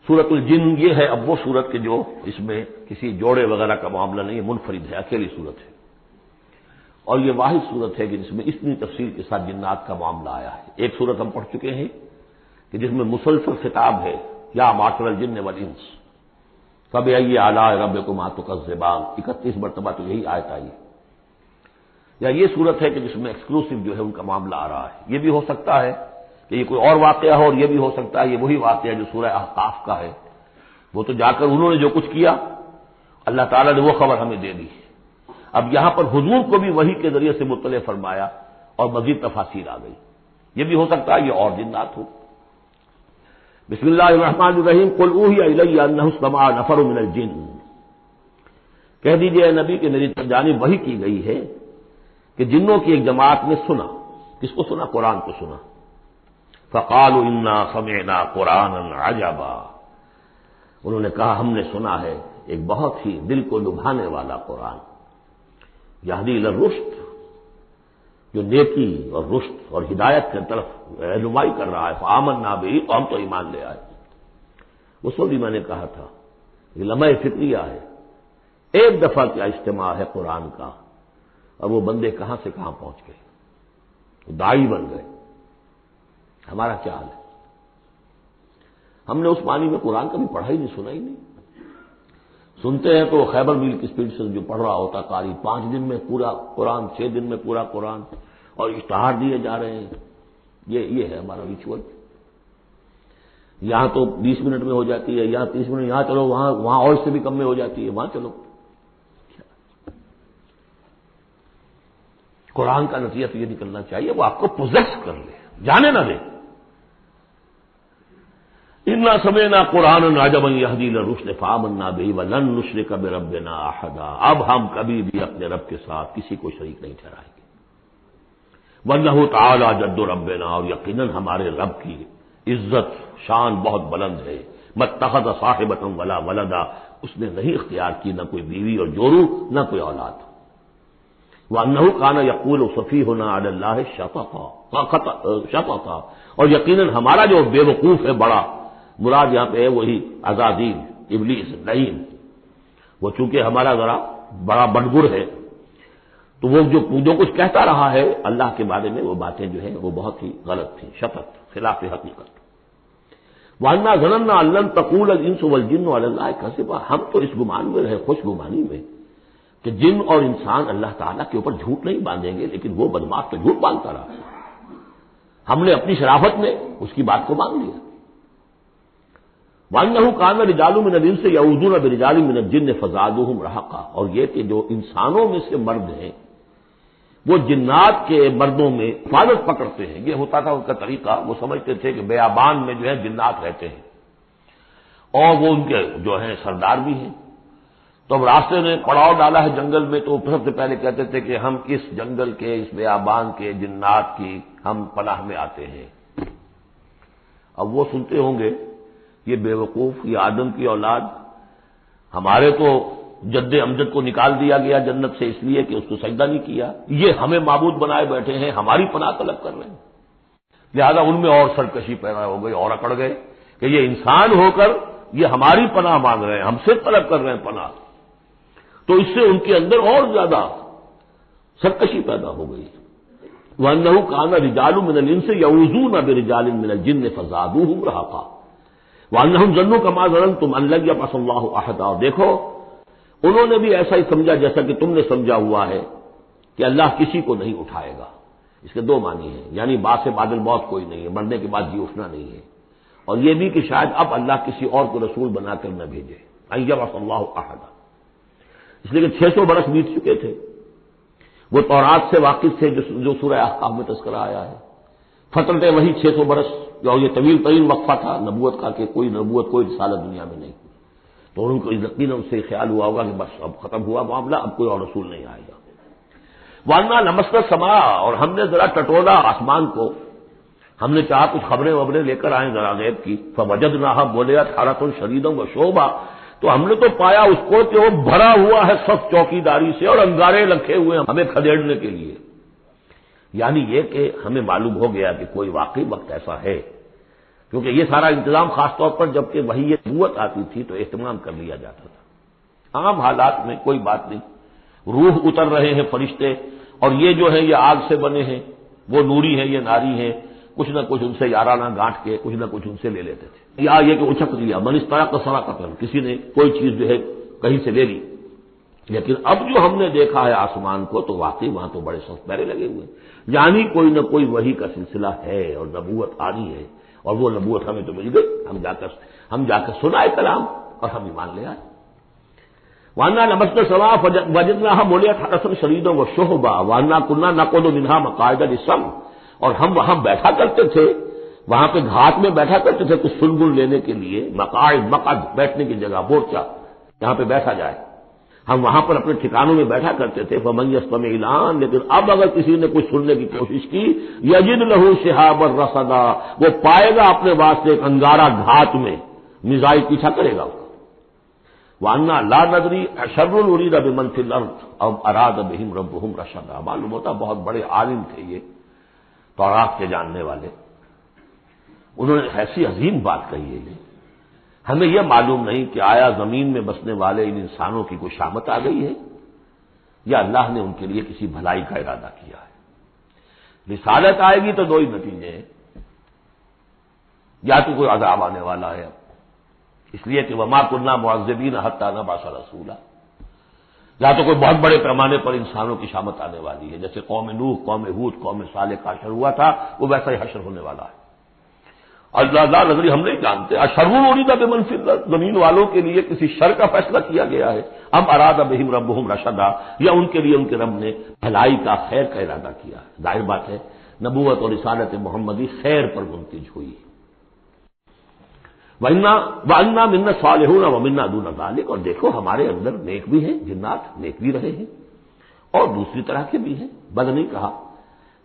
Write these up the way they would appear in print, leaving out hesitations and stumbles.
سورۃ الجن یہ ہے اب وہ سورت کہ جو اس میں کسی جوڑے وغیرہ کا معاملہ نہیں ہے، منفرد ہے، اکیلی سورت ہے، اور یہ واحد سورت ہے کہ جس میں اتنی تفصیل کے ساتھ جنات کا معاملہ آیا ہے۔ ایک سورت ہم پڑھ چکے ہیں کہ جس میں مسلسل خطاب ہے، یا معاشر الجن والانس فبأي آلاء ربكما تكذبان، 31 مرتبہ تو یہی آیت آئی ہے۔ یا یہ صورت ہے کہ جس میں ایکسکلوسیو جو ہے ان کا معاملہ آ رہا ہے۔ یہ بھی ہو سکتا ہے کہ یہ کوئی اور واقعہ ہو، اور یہ بھی ہو سکتا ہے یہ وہی واقعہ جو سورہ احقاف کا ہے، وہ تو جا کر انہوں نے جو کچھ کیا اللہ تعالیٰ نے وہ خبر ہمیں دے دی۔ اب یہاں پر حضور کو بھی وحی کے ذریعے سے مطلع فرمایا اور مزید تفاصیل آ گئی۔ یہ بھی ہو سکتا ہے یہ اور جنات ہو۔ بسم اللہ الرحمن الرحیم قل اوحی الی انہ استمع نفر من الجن، کہہ دیجئے اے نبی کہ میری جانب وحی کی گئی ہے کہ جنوں کی ایک جماعت نے سنا۔ کس کو سنا؟ قرآن کو سنا۔ فقالوا انا سمعنا قرآنا عجبا، انہوں نے کہا ہم نے سنا ہے ایک بہت ہی دل کو لبھانے والا قرآن، یہدی الی الرشد، جو نیکی اور رشد اور ہدایت کی طرف رہنمائی کر رہا ہے۔ فآمنا بہ، تو ہم تو ایمان لے آئے۔ اس وقت بھی میں نے کہا تھا یہ لمحہ فکریہ ہے، ایک دفعہ کیا اجتماع ہے قرآن کا، اور وہ بندے کہاں سے کہاں پہنچ گئے، داعی بن گئے۔ ہمارا کیا حال ہے؟ ہم نے اس معنی میں قرآن کبھی پڑھا ہی نہیں، سنا ہی نہیں۔ سنتے ہیں تو خیبر میل کی اسپیڈ سے جو پڑھ رہا ہوتا قاری، 5 دن میں پورا قرآن، 6 دن میں پورا قرآن، اور اشتہار دیے جا رہے ہیں۔ یہ ہے ہمارا ریچول۔ یہاں تو 20 منٹ میں ہو جاتی ہے، یہاں 30 منٹ، یہاں چلو وہاں اور اس سے بھی کم میں ہو جاتی ہے، وہاں چلو۔ قرآن کا نتیجہ تو یہ نکلنا چاہیے وہ آپ کو پوزیس کر لے، جانے نہ دے۔ انا سمعنا قرآنا عجبا یہدی الی الرشد فآمنا بہ ولن نشرک بربنا احدا، اب ہم کبھی بھی اپنے رب کے ساتھ کسی کو شریک نہیں ٹھہرائیں گے۔ وانہ تعالی جد ربنا، اور یقیناً ہمارے رب کی عزت شان بہت بلند ہے۔ متخذ صاحبۃ ولا ولدا، اس نے نہیں اختیار کی نہ کوئی بیوی اور جورو نہ کوئی اولاد۔ وانہ کان یقول سفیہنا علی اللہ شططا، اور یقیناً ہمارا جو بے وقوف ہے بڑا، مراد یہاں پہ ہے وہی عزازیل، ابلیس، لعین، وہ چونکہ ہمارا ذرا بڑا بڑگر ہے، تو وہ جو کچھ کہتا رہا ہے اللہ کے بارے میں، وہ باتیں جو ہیں وہ بہت ہی غلط تھیں، شطط، خلاف حقیقت۔ وَأَنَّا ظَنَنَّا أَن لَّن تَقُولَ الْإِنسُ وَالْجِنُّ عَلَى اللَّهِ كَذِبًا، ہم تو اس گمان میں رہے، خوش گمانی میں، کہ جن اور انسان اللہ تعالیٰ کے اوپر جھوٹ نہیں باندھیں گے، لیکن وہ بدماش تو جھوٹ باندھتا رہا۔ ہم نے اپنی شرافت میں اس کی بات کو مان لیا۔ وَأَنَّهُ كَانَ رِجَالٌ مِّنَ الْإِنسِ يَعُوذُونَ بِرِجَالٍ مِّنَ الْجِنِّ فَزَادُوهُمْ رَهَقًا، اور یہ کہ جو انسانوں میں سے مرد ہیں وہ جنات کے مردوں میں حفاظت پکڑتے ہیں۔ یہ ہوتا تھا ان کا طریقہ، وہ سمجھتے تھے کہ بیابان میں جو ہے جنات رہتے ہیں اور وہ ان کے جو ہیں سردار بھی ہیں، تو اب راستے نے پڑاؤ ڈالا ہے جنگل میں، تو سب سے پہلے کہتے تھے کہ ہم اس جنگل کے، اس بیابان کے جنات کی ہم پناہ میں آتے ہیں۔ اب وہ سنتے ہوں گے یہ بے وقوف، یہ آدم کی اولاد، ہمارے تو جد امجد کو نکال دیا گیا جنت سے اس لیے کہ اس کو سجدہ نہیں کیا، یہ ہمیں معبود بنائے بیٹھے ہیں، ہماری پناہ طلب کر رہے ہیں۔ لہذا ان میں اور سرکشی پیدا ہو گئی اور اکڑ گئے کہ یہ انسان ہو کر یہ ہماری پناہ مانگ رہے ہیں، ہم سے طلب کر رہے ہیں پناہ، تو اس سے ان کے اندر اور زیادہ سرکشی پیدا ہو گئی۔ وَأَنَّهُ كَانَ رِجَالٌ مِّنَ الْإِنسِ يَعُوذُونَ بِرِجَالٍ مِّنَ الْجِنِّ فَزَادُوهُمْ رَهَقًا وَأَنَّهُمْ ظَنُّوا كَمَا ظَنَنتُمْ أَن لَّن يَبْعَثَ اللَّهُ أَحَدًا، اور دیکھو انہوں نے بھی ایسا ہی سمجھا جیسا کہ تم نے سمجھا ہوا ہے کہ اللہ کسی کو نہیں اٹھائے گا۔ اس کے 2 معنی ہیں، یعنی بعد بعد الموت کوئی نہیں ہے، مرنے کے بعد جی اٹھنا نہیں ہے، اور یہ بھی کہ شاید اب اللہ کسی اور کو رسول بنا کر نہ بھیجے، أن يبعث الله أحدا، اس لیے کہ 600 برس بیت چکے تھے، وہ تورات سے واقف تھے جو سورہ احقاف میں تذکرہ آیا ہے، فترت وہی 600 برس، اور یہ طویل ترین وقفہ تھا نبوت کا کہ کوئی نبوت کوئی رسالت دنیا میں نہیں، تو ان کو یقیناً اس سے خیال ہوا ہوگا کہ بس اب ختم ہوا معاملہ، اب کوئی اور رسول نہیں آئے گا۔ وَأَنَّا لَمَسْنَا السَّمَاءَ، اور ہم نے ذرا ٹٹولا آسمان کو، ہم نے چاہا کچھ خبریں وبریں لے کر آئیں ذرا غیب کی، فَوَجَدْنَاهَا مُلِئَتْ حَرَسًا شَدِيدًا وَشُعُبًا، تو ہم نے تو پایا اس کو کہ وہ بھرا ہوا ہے سخت چوکیداری سے اور انگارے رکھے ہوئے ہیں ہمیں کھدیڑنے کے لیے، یعنی یہ کہ ہمیں معلوم ہو گیا کہ کوئی واقعی وقت ایسا ہے کیونکہ یہ سارا انتظام خاص طور پر جب کہ وحی نبوت آتی تھی تو اہتمام کر لیا جاتا تھا۔ عام حالات میں کوئی بات نہیں، روح اتر رہے ہیں فرشتے، اور یہ جو ہے یہ آگ سے بنے ہیں، وہ نوری ہیں، یہ ناری ہیں، کچھ نہ کچھ ان سے یارانہ گانٹ کے کچھ نہ کچھ ان سے لے لیتے تھے، یا یہ کہ اچک لیا، من استرق سرقۃ، کسی نے کوئی چیز جو ہے کہیں سے لے لی۔ لیکن اب جو ہم نے دیکھا ہے آسمان کو تو واقعی وہاں تو بڑے سخت پہرے لگے ہوئے ہیں، یعنی کوئی نہ کوئی وحی کا سلسلہ ہے اور نبوت آنی ہے، اور وہ نبوت ہمیں تو مل گئی، ہم جا کر سنائے کلام اور ہم ایمان لے آئے۔ وَأَنَّا لَمَسْنَا السَّمَاءَ فَوَجَدْنَاهَا مُلِئَتْ حَرَسًا شَدِيدًا وَشُهُبًا وَأَنَّا كُنَّا نَقْعُدُ مِنْهَا مَقَاعِدَ لِلسَّمْعِ، اور ہم وہاں بیٹھا کرتے تھے، وہاں پہ گھاٹ میں بیٹھا کرتے تھے کچھ سنگل لینے کے لیے، مقعد بیٹھنے کی جگہ، مورچہ جہاں پہ بیٹھا جائے، ہم وہاں پر اپنے ٹھکانوں میں بیٹھا کرتے تھے۔ فَمَن يَسْتَمِعِ الْآنَ، لیکن اب اگر کسی نے کچھ سننے کی کوشش کی، يَجِدْ لَهُ شِهَابًا رَصَدًا، وہ پائے گا اپنے واسطے ایک انگارہ گھات میں، میزائل پیچھا کرے گا۔ وَأَنَّا لَا نَدْرِي أَشَرٌّ أُرِيدَ بِمَنْ فِي الْأَرْضِ أَمْ أَرَادَ بِهِمْ رَبُّهُمْ رَشَدًا، معلوم ہوتا بہت بڑے عالم تھے یہ تورات کے جاننے والے، انہوں نے ایسی عظیم بات کہی ہے یہ، ہمیں یہ معلوم نہیں کہ آیا زمین میں بسنے والے ان انسانوں کی کوئی شامت آ گئی ہے یا اللہ نے ان کے لیے کسی بھلائی کا ارادہ کیا ہے۔ رسالت آئے گی تو دو ہی نتیجے ہیں، یا تو کوئی عذاب آنے والا ہے اب، اس لیے کہ وما كنا معذبین حتی نبعث رسولا، یا تو کوئی بہت بڑے پیمانے پر انسانوں کی شامت آنے والی ہے، جیسے قوم نوح، قوم ہود، قوم صالح کا حشر ہوا تھا، وہ ویسا ہی حشر ہونے والا ہے۔ اللہ لا نظری، ہم نہیں جانتے، اشر ارید بمن فی الارض، زمین والوں کے لیے کسی شر کا فیصلہ کیا گیا ہے، ام اراد بہم ربہم رشدا، یا ان کے لیے ان کے رب نے بھلائی کا، خیر کا ارادہ کیا ہے۔ ظاہر بات ہے نبوت اور رسالت محمدی خیر پر منتج ہوئی۔ وَأَنَّا مِنَّا الصَّالِحُونَ وَمِنَّا دُونَ ذَلِكَ، اور دیکھو ہمارے اندر نیک بھی ہیں، جنات نیک بھی رہے ہیں، اور دوسری طرح کے بھی ہیں، بد نہیں کہا،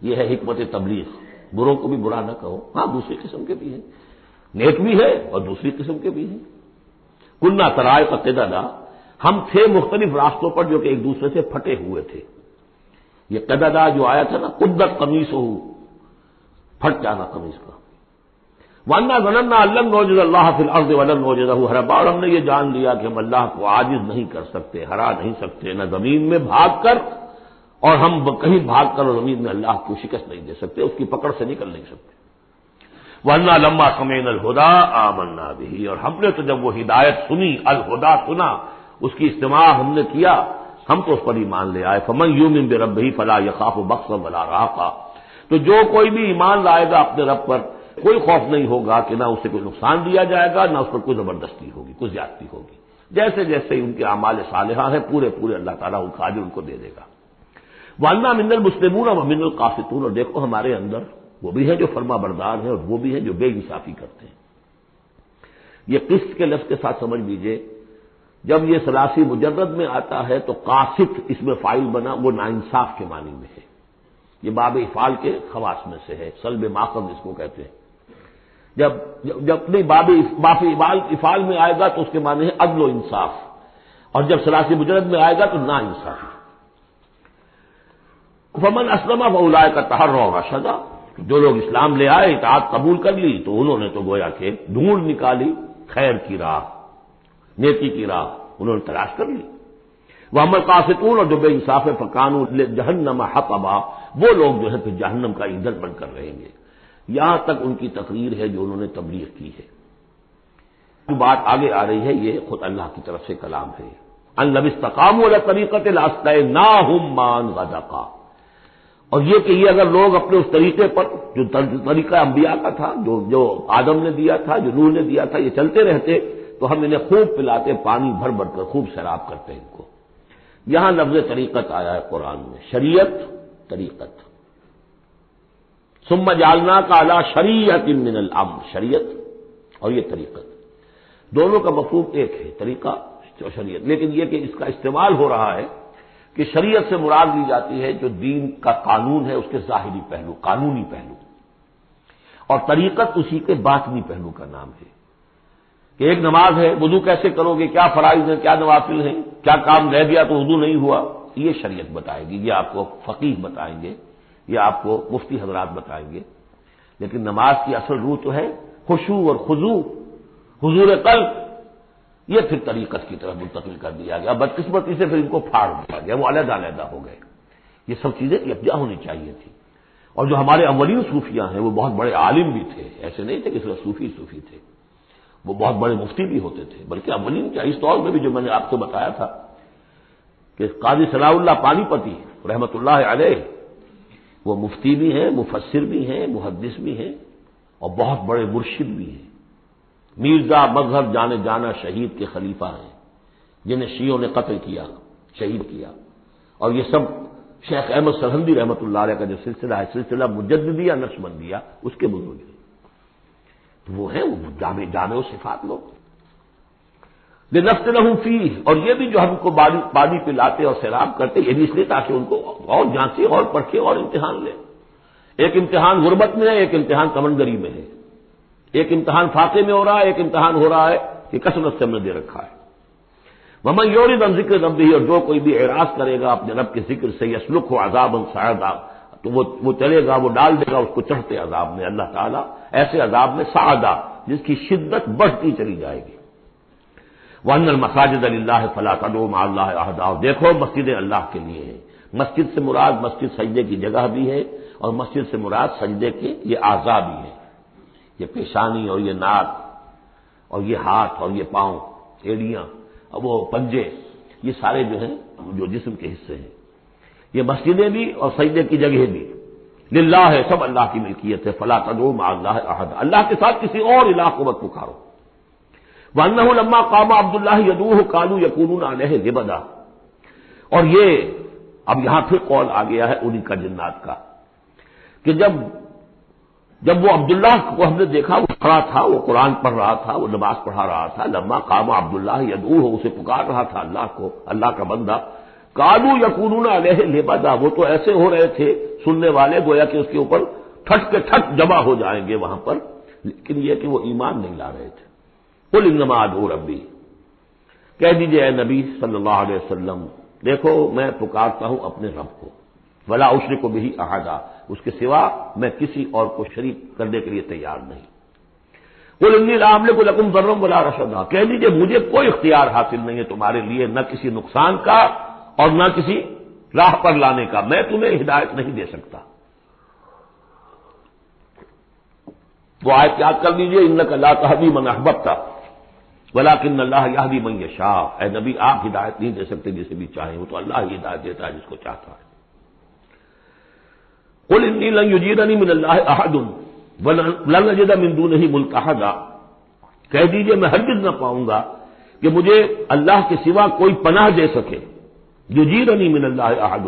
یہ ہے حکمت تبلیغ، بروں کو بھی برا نہ کہو، ہاں دوسری قسم کے بھی ہیں، نیک بھی ہے اور دوسری قسم کے بھی ہیں۔ کُنَّا طَرَائِقَ قِدَدًا، ہم تھے مختلف راستوں پر جو کہ ایک دوسرے سے پھٹے ہوئے تھے۔ یہ قددا جو آیا تھا نا، قدت قمیصہ، پھٹ جانا قمیص کا۔ وَأَنَّا ظَنَنَّا أَن لَّن نُعْجِزَ اللَّهَ فِي الْأَرْضِ وَلَن نُعْجِزَهُ هَرَبًا، اور ہم نے یہ جان لیا کہ ہم اللہ کو عاجز نہیں کر سکتے، ہرا نہیں سکتے، نہ زمین میں بھاگ کر، اور ہم کہیں بھاگ کر اور زمین میں اللہ کو شکست نہیں دے سکتے، اس کی پکڑ سے نکل نہیں سکتے۔ وَأَنَّا لَمَّا سَمِعْنَا الْهُدَىٰ آمَنَّا بِهِ، اور ہم نے تو جب وہ ہدایت سنی، الہدا سنا، اس کی استماع ہم نے کیا، ہم تو اس پر ایمان لے آئے۔ فَمَن يُؤْمِن بِرَبِّهِ فَلَا يَخَافُ بَخْسًا وَلَا رَهَقًا، تو جو کوئی بھی ایمان لائے گا اپنے رب پر، کوئی خوف نہیں ہوگا کہ نہ اسے کوئی نقصان دیا جائے گا، نہ اس پر کوئی زبردستی ہوگی، کوئی زیادتی ہوگی، جیسے جیسے ان کے اعمال صالحہ ہیں پورے پورے اللہ تعالیٰ ان کا اجر ان کو دے دے گا۔ وَأَنَّا مِنَّا الْمُسْلِمُونَ وَمِنَّا الْقَاسِطُونَ، اور دیکھو ہمارے اندر وہ بھی ہیں جو فرما بردار ہیں اور وہ بھی ہیں جو بے انصافی کرتے ہیں۔ یہ قسط کے لفظ کے ساتھ سمجھ لیجئے، جب یہ ثلاثی مجرد میں آتا ہے تو قاسط اس میں فاعل بنا، وہ ناانصاف کے معنی میں ہے، یہ باب افعال کے خواص میں سے ہے، سلب ماخذ اس کو کہتے ہیں۔ جب نہیں باب افعال میں آئے گا تو اس کے معنی ہے عدل و انصاف، اور جب ثلاثی مجرد میں آئے گا تو نا انصافی۔ فمن اسلم فاولئک تحروا رشدا، جو لوگ اسلام لے آئے، اطاعت قبول کر لی، تو انہوں نے تو گویا کہ ڈھونڈ نکالی خیر کی راہ، نیکی کی راہ انہوں نے تلاش کر لی۔ واما القاسطون، اور جو بے انصاف فکانوا لجہنم حطبا، وہ لوگ جو ہے پھر جہنم کا ایندھن بن کر رہیں گے۔ یہاں تک ان کی تقریر ہے جو انہوں نے تبلیغ کی ہے۔ جو بات آگے آ رہی ہے یہ خود اللہ کی طرف سے کلام ہے، ان لو استقاموا علی طریقۃ لاسقیناہم ماء غدقا، اور یہ کہ یہ اگر لوگ اپنے اس طریقے پر جو طریقہ انبیاء کا تھا، جو آدم نے دیا تھا، جو نوح نے دیا تھا، یہ چلتے رہتے تو ہم انہیں خوب پلاتے، پانی بھر بھر کر خوب سیراب کرتے ان کو۔ یہاں لفظ طریقت آیا ہے قرآن میں، شریعت، طریقت۔ ثم جعلناک علی شریعۃ من الامر، شریعت اور یہ طریقت، دونوں کا مفہوم ایک ہے، طریقہ اور شریعت، لیکن یہ کہ اس کا استعمال ہو رہا ہے کہ شریعت سے مراد لی جاتی ہے جو دین کا قانون ہے اس کے ظاہری پہلو، قانونی پہلو، اور طریقت اسی کے باطنی پہلو کا نام ہے، کہ ایک نماز ہے، وضو کیسے کرو گے، کیا فرائض ہیں، کیا نوافل ہیں، کیا کام رہ گیا تو وضو نہیں ہوا، یہ شریعت بتائے گی، یہ آپ کو فقیہ بتائیں گے، یہ آپ کو مفتی حضرات بتائیں گے، لیکن نماز کی اصل روح تو ہے خشوع اور خضوع، حضور قلب، یہ پھر طریقت کی طرف منتقل کر دیا گیا. بدقسمتی سے پھر ان کو پھاڑ دیا گیا، وہ علیحدہ علیحدہ ہو گئے. یہ سب چیزیں یکجا ہونی چاہیے تھی. اور جو ہمارے اولین صوفیاء ہیں وہ بہت بڑے عالم بھی تھے، ایسے نہیں تھے کہ صرف صوفی تھے، وہ بہت بڑے مفتی بھی ہوتے تھے. بلکہ اولین کیا، اس دور میں بھی جو میں نے آپ کو بتایا تھا کہ قاضی صلاح اللہ پانی پتی رحمۃ اللہ علیہ، وہ مفتی بھی ہیں، مفسر بھی ہیں، محدث بھی ہیں، اور بہت بڑے مرشد بھی ہیں. میرزا مظہر جانے جانا شہید کے خلیفہ ہیں، جنہیں شیعوں نے قتل کیا، شہید کیا. اور یہ سب شیخ احمد سرہندی رحمۃ اللہ علیہ کا جو سلسلہ ہے، سلسلہ مجددیہ نقشبندیہ، اس کے بزرگ ہیں. تو وہ ہیں وہ جامع و صفات لوگ. لنفتنہم فیہ، اور یہ بھی جو ہم کو بانی پلاتے اور سیراب کرتے، یہ بھی اس لیے تاکہ ان کو اور جانچے اور پرکھے اور امتحان لیں. ایک امتحان غربت میں ہے، ایک امتحان کمندگری میں ہے. ایک امتحان فاقے میں ہو رہا ہے، ایک امتحان ہو رہا ہے کہ کثرت سے ہم نے دے رکھا ہے. ومن یعرض عن ذکر ربہ، اور جو کوئی بھی اعراض کرے گا اپنے رب کے ذکر سے، یسلکہ عذابا صعدا، تو وہ چلے گا، وہ ڈال دے گا اس کو چڑھتے عذاب میں اللہ تعالیٰ، ایسے عذاب میں صعدا جس کی شدت بڑھتی چلی جائے گی. وَأَنَّ الْمَسَاجِدَ لِلَّهِ فَلَا تَدْعُوا مَعَ اللَّهِ أَحَدًا، اور دیکھو مسجدیں اللہ کے لیے ہیں. مسجد سے مراد مسجد سجدے کی جگہ بھی ہے، اور مسجد سے مراد سجدے کے یہ اعضاء بھی ہیں. یہ پیشانی اور یہ ناک اور یہ ہاتھ اور یہ پاؤں، ایڑیاں اور وہ پنجے، یہ سارے جو ہیں جو جسم کے حصے ہیں. یہ مسجدیں بھی اور سجدے کی جگہ بھی للہ ہے، سب اللہ کی ملکیت ہے. فلا تدعوا مع اللہ احد، اللہ کے ساتھ کسی اور الہ کو مت پکارو. وانہ لما قام عبد اللہ یدعوہ قالوا یکونون علیہ لبدا، اور یہ اب یہاں پھر قول آ گیا ہے انہی کا جنات کا کہ جب وہ عبداللہ کو ہم نے دیکھا وہ کھڑا تھا، وہ قرآن پڑھ رہا تھا، وہ نماز پڑھا رہا تھا، لما قام عبداللہ یدعوہ، اسے پکار رہا تھا اللہ کو، اللہ کا بندہ. قالوا یکونون علیہ لبدا، وہ تو ایسے ہو رہے تھے سننے والے گویا کہ اس کے اوپر ٹھٹ کے ٹھٹ جمع ہو جائیں گے وہاں پر، لیکن یہ کہ وہ ایمان نہیں لا رہے تھے. قل انما ادعو ربی، کہہ دیجئے اے نبی صلی اللہ علیہ وسلم، دیکھو میں پکارتا ہوں اپنے رب کو، ولا اشرک بہ احدا، اس کے سوا میں کسی اور کو شریک کرنے کے لیے تیار نہیں. قل انی لا املک لکم ضرا ولا رشدا، کہہ دیجئے مجھے کوئی اختیار حاصل نہیں ہے تمہارے لیے، نہ کسی نقصان کا اور نہ کسی راہ پر لانے کا، میں تمہیں ہدایت نہیں دے سکتا. وہ آیت یاد کر لیجئے، انک لا تہدی من احببت ولکن اللہ یہدی من یشاء، اے نبی آپ ہدایت نہیں دے سکتے جسے بھی چاہیں، وہ تو اللہ ہی ہدایت دیتا ہے جس کو چاہتا ہے. قل انی لن یجیرنی من اللہ احد ولن اجد من دونہ ملتحدا، کہہ دیجئے میں ہرگز نہ پاؤں گا کہ مجھے اللہ کے سوا کوئی پناہ دے سکے. یجیرنی من اللہ احد،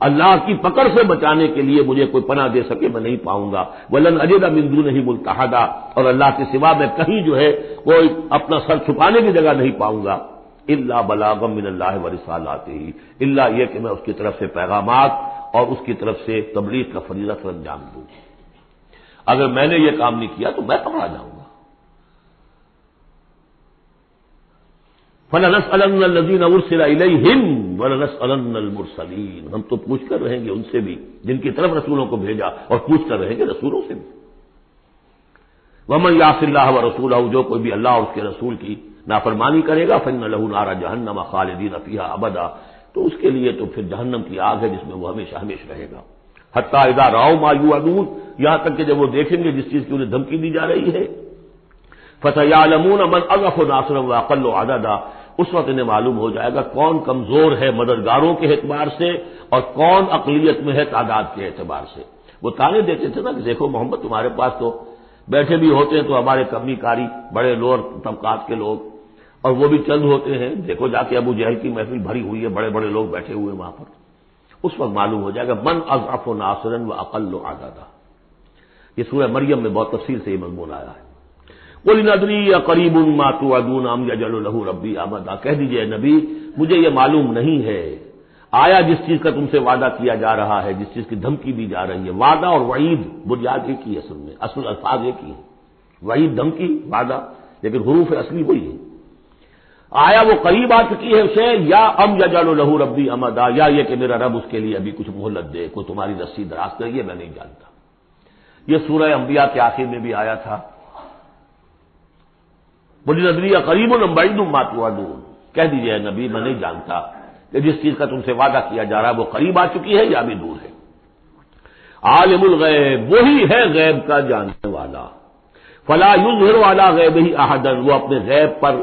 اللہ کی پکڑ سے بچانے کے لیے مجھے کوئی پناہ دے سکے میں نہیں پاؤں گا. ولن اجد من دونہ ملتحدا، اور اللہ کے سوا میں کہیں جو ہے کوئی اپنا سر چھپانے کی جگہ نہیں پاؤں گا. الا بلاغا من اللہ ورسالاتہ، الا یہ کہ میں اس کی طرف سے پیغامات اور اس کی طرف سے تبلیغ کا فریضہ سر انجام دوں. اگر میں نے یہ کام نہیں کیا تو میں پکڑا جاؤں گا. فَلَنَسْأَلَنَّ الَّذِينَ أُرْسِلَ إِلَيْهِمْ وَلَنَسْأَلَنَّ الْمُرْسَلِينَ، ہم تو پوچھ کر رہیں گے ان سے بھی جن کی طرف رسولوں کو بھیجا، اور پوچھ کر رہیں گے رسولوں سے بھی. وَمَن يَعْصِ اللَّهَ وَرَسُولَهُ، جو کوئی بھی اللہ اور اس کے رسول کی نافرمانی کرے گا، فَإِنَّ لَهُ نَارَ جَهَنَّمَ خَالِدِينَ فِيهَا أَبَدًا، تو اس کے لیے تو پھر جہنم کی آگ ہے جس میں وہ ہمیشہ ہمیشہ رہے گا. حتیٰ اذا رأوا ما يوعدون، یہاں تک کہ جب وہ دیکھیں گے جس چیز کی انہیں دھمکی دی جا رہی ہے، فَسَيَعْلَمُونَ مَنْ أَضْعَفُ نَاصِرًا وَأَقَلُّ عَدَدًا، اس وقت انہیں معلوم ہو جائے گا کون کمزور ہے مددگاروں کے اعتبار سے اور کون اقلیت میں ہے تعداد کے اعتبار سے. وہ تانے دیتے تھے نا کہ دیکھو محمد تمہارے پاس تو بیٹھے بھی ہوتے ہیں تو ہمارے کمی کاری بڑے لوور طبقات کے لوگ، اور وہ بھی چند ہوتے ہیں، دیکھو جا کے ابو جہل کی محفل بھری ہوئی ہے، بڑے بڑے لوگ بیٹھے ہوئے وہاں پر. اس وقت معلوم ہو جائے گا من اضعف ناصرا واقل عددا. یہ سورہ مریم میں بہت تفصیل سے یہ مضمون آیا ہے. قل ان ادری اقریب ما توعدون ام یجعل له ربی امدا، کہہ دیجئے نبی مجھے یہ معلوم نہیں ہے آیا جس چیز کا تم سے وعدہ کیا جا رہا ہے، جس چیز کی دھمکی دی جا رہی ہے. وعدہ اور وعید بنیاد ایک ہی اصل میں، اصل الفاظ ایک ہی ہیں، وعید دھمکی، وعدہ، لیکن حروف اصلی وہی ہے. آیا وہ قریب آ چکی ہے اسے، یا ام یجعل له ربی امدا، یا یہ کہ میرا رب اس کے لیے ابھی کچھ مہلت دے، کوئی تمہاری رسی دراز کرے، یہ میں نہیں جانتا. یہ سورہ انبیاء کے آخر میں بھی آیا تھا قل ندری قریب ام بعید ما توعدون، کہہ دیجیے اے نبی میں نہیں جانتا کہ جس چیز کا تم سے وعدہ کیا جا رہا ہے وہ قریب آ چکی ہے یا بھی دور ہے۔ عالم الغیب، وہی ہے غیب کا جاننے والا، فلا یظہر علی غیبہ احدا، وہ اپنے غیب پر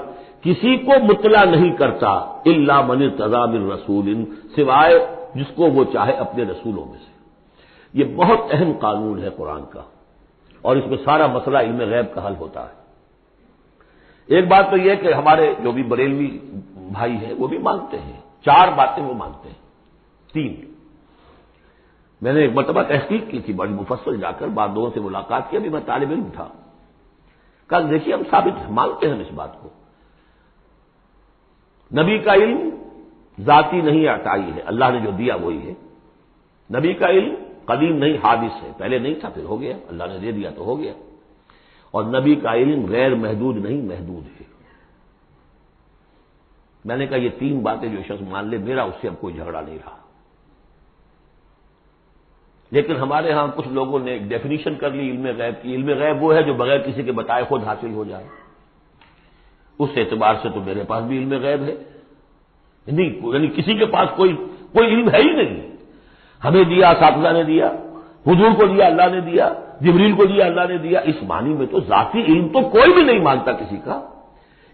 کسی کو مطلع نہیں کرتا، الا من ارتضی من رسول، سوائے جس کو وہ چاہے اپنے رسولوں میں سے۔ یہ بہت اہم قانون ہے قرآن کا، اور اس میں سارا مسئلہ علم غیب کا حل ہوتا ہے۔ ایک بات تو یہ کہ ہمارے جو بھی بریلوی بھائی ہیں وہ بھی مانتے ہیں، 4 باتیں وہ مانتے ہیں، 3۔ میں نے ایک مرتبہ تحقیق کی تھی بڑی مفصل، جا کر بعد لوگوں سے ملاقات کی، ابھی میں طالب علم تھا، کہا دیکھیے ہم ثابت مانتے ہیں اس بات کو، نبی کا علم ذاتی نہیں عطائی ہے، اللہ نے جو دیا وہی ہے۔ نبی کا علم قدیم نہیں حادث ہے، پہلے نہیں تھا پھر ہو گیا، اللہ نے دے دیا تو ہو گیا۔ اور نبی کا علم غیر محدود نہیں محدود ہے۔ میں نے کہا یہ 3 باتیں جو شخص مان لے، میرا اس سے اب کوئی جھگڑا نہیں رہا۔ لیکن ہمارے ہاں کچھ لوگوں نے ایک ڈیفینیشن کر لی علم غیب کی، علم غیب وہ ہے جو بغیر کسی کے بتائے خود حاصل ہو جائے۔ اس اعتبار سے تو میرے پاس بھی علم غیب ہے، نہیں یعنی کسی کے پاس کوئی علم ہے ہی نہیں، ہمیں دیا اساتذہ نے دیا، حضور کو دیا اللہ نے دیا، جبریل کو دیا اللہ نے دیا، اس معنی میں تو ذاتی علم تو کوئی بھی نہیں مانتا کسی کا،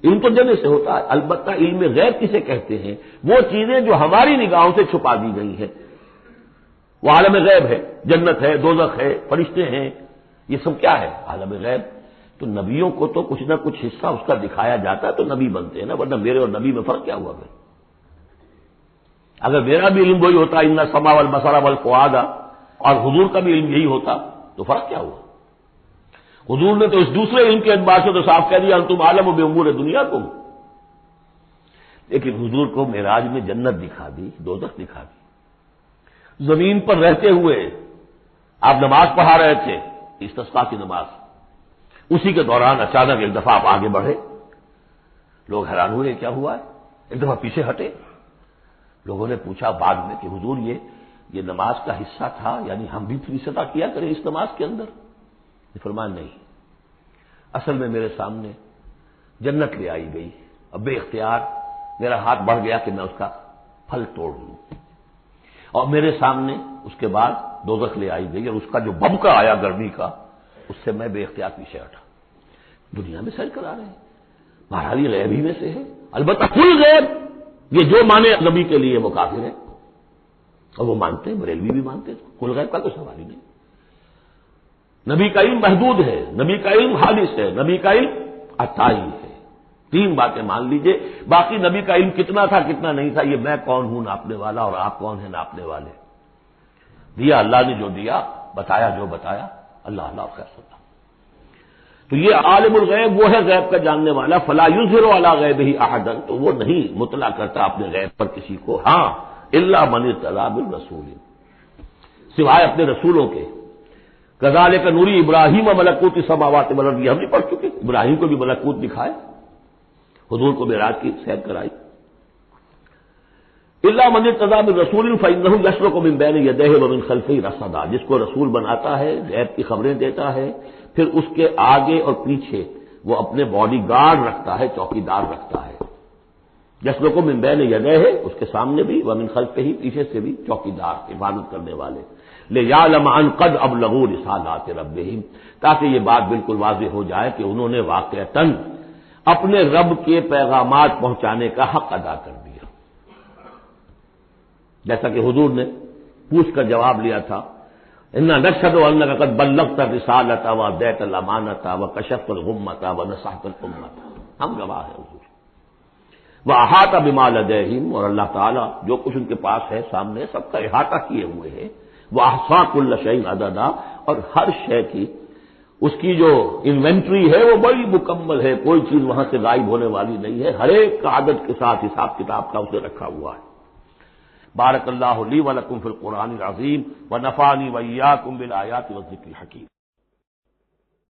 علم تو جانے سے ہوتا ہے۔ البتہ علم غیب کسے کہتے ہیں؟ وہ چیزیں جو ہماری نگاہوں سے چھپا دی گئی ہیں، وہ عالم غیب ہے، جنت ہے، دوزخ ہے، فرشتے ہیں، یہ سب کیا ہے؟ عالم غیب۔ تو نبیوں کو تو کچھ نہ کچھ حصہ اس کا دکھایا جاتا ہے تو نبی بنتے ہیں نا، ورنہ میرے اور نبی میں فرق کیا ہوا پھر؟ اگر میرا بھی علم وہی ہوتا ان السمع والبصر والفؤاد، اور حضور کا بھی علم یہی ہوتا تو فرق کیا ہوا؟ حضور نے تو اس دوسرے علم کے اعتبار سے تو صاف کہہ دیا انتم عالم بامور دنیاکم، لیکن حضور کو معراج میں جنت دکھا دی، دوزخ دکھا دی۔ زمین پر رہتے ہوئے آپ نماز پڑھا رہے تھے، استسقاء کی نماز، اسی کے دوران اچانک ایک دفعہ آپ آگے بڑھے، لوگ حیران ہوئے کیا ہوا ہے، ایک دفعہ پیچھے ہٹے۔ لوگوں نے پوچھا بعد میں کہ حضور یہ نماز کا حصہ تھا، یعنی ہم بھی پھر صدا کیا کریں اس نماز کے اندر؟ فرمایا نہیں، اصل میں میرے سامنے جنت لے آئی گئی، اب بے اختیار میرا ہاتھ بڑھ گیا کہ میں اس کا پھل توڑ لوں، اور میرے سامنے اس کے بعد دوزخ لے آئی گئی، اور اس کا جو بھبکا آیا گرمی کا، اس سے میں بے اختیار پیچھے ہٹا۔ دنیا میں سیر کرا رہے ہیں، بہرحال یہ غیب ہی میں سے ہے، البتہ کل غیب، یہ جو مانے نبی کے لیے وہ کافر ہے، اور وہ مانتے ہیں، بریلوی بھی مانتے ہیں، کل غیب کا کوئی سوال ہی نہیں۔ نبی کا علم محدود ہے، نبی کا علم حادث ہے، نبی کا علم عطائی ہے۔ 3 باتیں مان لیجئے، باقی نبی کا علم کتنا تھا کتنا نہیں تھا یہ میں کون ہوں ناپنے والا، اور آپ کون ہیں ناپنے والے؟ دیا اللہ نے جو دیا، بتایا جو بتایا، اللہ خیر سنا۔ تو یہ عالم الغیب وہ ہے غیب کا جاننے والا، فلا یظہر علی غیبہ احدا، تو وہ نہیں مطلع کرتا اپنے غیب پر کسی کو، ہاں الا من ارتضی من رسول، سوائے اپنے رسولوں کے۔ کذالک نوری ابراہیم ملکوت السماوات والارض، ہم نہیں پڑھ چکے، ابراہیم کو بھی ملکوت دکھائے، حضور کو معراج کی سیر کرائی۔ الا من ارتضی من رسول فانہ یسلک من بین یدیہ ومن خلفہ رصدا، جس کو رسول بناتا ہے، غیب کی خبریں دیتا ہے، پھر اس کے آگے اور پیچھے وہ اپنے باڈی گارڈ رکھتا ہے، چوکیدار رکھتا ہے۔ یسلک من بین یدیہ، اس کے سامنے بھی، ومن خلفہ، پیچھے سے بھی چوکیدار، حفاظت کرنے والے، لیعلم ان قد ابلغوا رسالات ربہم، تاکہ یہ بات بالکل واضح ہو جائے کہ انہوں نے واقعتاً اپنے رب کے پیغامات پہنچانے کا حق ادا کر دیا، جیسا کہ حضور نے پوچھ کر جواب لیا تھا، انا نشہد انک قد بلغت الرسالۃ وادیت الامانۃ وکشفت الغمۃ ونصحت الامۃ، ہم گواہ ہیں حضور۔ واحاط بما لدیہم، اور اللہ تعالیٰ جو کچھ ان کے پاس ہے سامنے سب کا احاطہ کیے ہوئے ہیں، واحصا کل شیء عددا، اور ہر شے کی اس کی جو انوینٹری ہے وہ بڑی مکمل ہے، کوئی چیز وہاں سے غائب ہونے والی نہیں ہے، ہر ایک کا عدد کے ساتھ حساب کتاب کا اسے رکھا ہوا ہے۔ بارک اللہ لی ولکم فی القرآن العظیم ونفعنی وإیاکم بالآیات والذکر الحکیم۔